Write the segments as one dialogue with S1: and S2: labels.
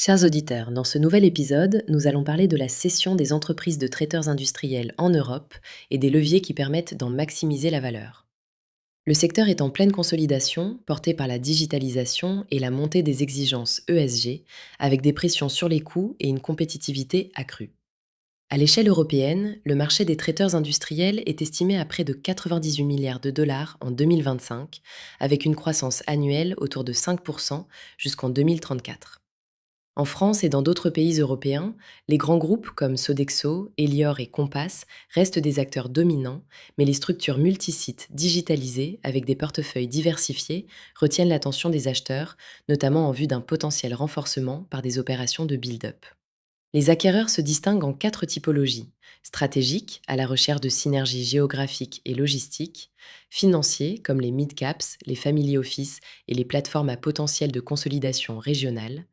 S1: Chers auditeurs, dans ce nouvel épisode, nous allons parler de la cession des entreprises de traiteurs industriels en Europe et des leviers qui permettent d'en maximiser la valeur. Le secteur est en pleine consolidation, porté par la digitalisation et la montée des exigences ESG, avec des pressions sur les coûts et une compétitivité accrue. À l'échelle européenne, le marché des traiteurs industriels est estimé à près de 98 milliards de dollars en 2025, avec une croissance annuelle autour de 5% jusqu'en 2034. En France et dans d'autres pays européens, les grands groupes comme Sodexo, Elior et Compass restent des acteurs dominants, mais les structures multisites digitalisées avec des portefeuilles diversifiés retiennent l'attention des acheteurs, notamment en vue d'un potentiel renforcement par des opérations de build-up. Les acquéreurs se distinguent en quatre typologies: stratégiques, à la recherche de synergies géographiques et logistiques; financiers, comme les mid-caps, les family office et les plateformes à potentiel de consolidation régionale;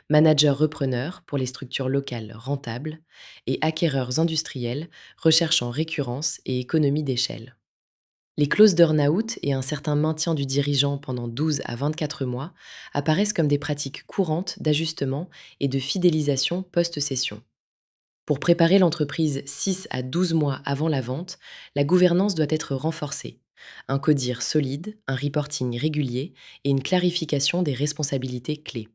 S1: managers-repreneurs pour les structures locales rentables; et acquéreurs industriels recherchant récurrence et économie d'échelle. Les clauses d'earn-out et un certain maintien du dirigeant pendant 12 à 24 mois apparaissent comme des pratiques courantes d'ajustement et de fidélisation post-cession. Pour préparer l'entreprise 6 à 12 mois avant la vente, la gouvernance doit être renforcée. Un codir solide, un reporting régulier et une clarification des responsabilités clés.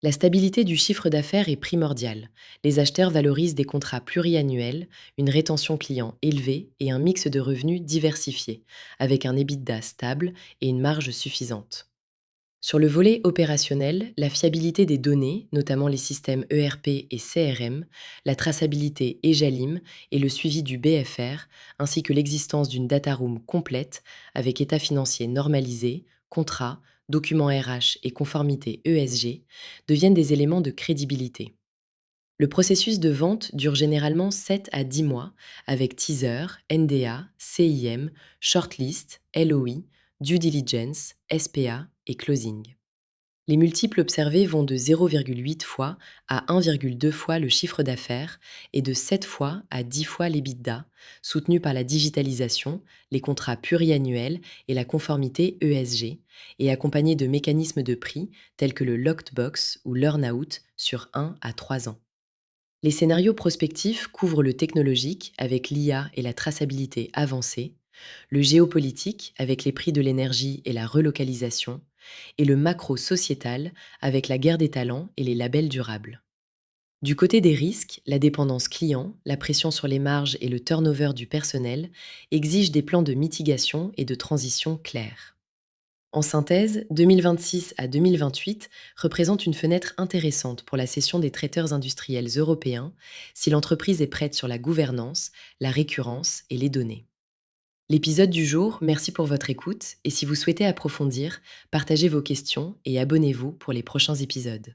S1: La stabilité du chiffre d'affaires est primordiale. Les acheteurs valorisent des contrats pluriannuels, une rétention client élevée et un mix de revenus diversifié, avec un EBITDA stable et une marge suffisante. Sur le volet opérationnel, la fiabilité des données, notamment les systèmes ERP et CRM, la traçabilité EJALIM et le suivi du BFR, ainsi que l'existence d'une data room complète avec état financier normalisé, contrats, documents RH et conformité ESG, deviennent des éléments de crédibilité. Le processus de vente dure généralement 7 à 10 mois, avec teaser, NDA, CIM, shortlist, LOI, due diligence, SPA et closing. Les multiples observés vont de 0,8 fois à 1,2 fois le chiffre d'affaires et de 7 fois à 10 fois l'EBITDA, soutenus par la digitalisation, les contrats pluriannuels et la conformité ESG, et accompagnés de mécanismes de prix tels que le locked box ou l'earn-out sur 1 à 3 ans. Les scénarios prospectifs couvrent le technologique avec l'IA et la traçabilité avancée, le géopolitique avec les prix de l'énergie et la relocalisation, et le macro-sociétal avec la guerre des talents et les labels durables. Du côté des risques, la dépendance client, la pression sur les marges et le turnover du personnel exigent des plans de mitigation et de transition clairs. En synthèse, 2026 à 2028 représente une fenêtre intéressante pour la cession des traiteurs industriels européens si l'entreprise est prête sur la gouvernance, la récurrence et les données. L'épisode du jour, merci pour votre écoute et si vous souhaitez approfondir, partagez vos questions et abonnez-vous pour les prochains épisodes.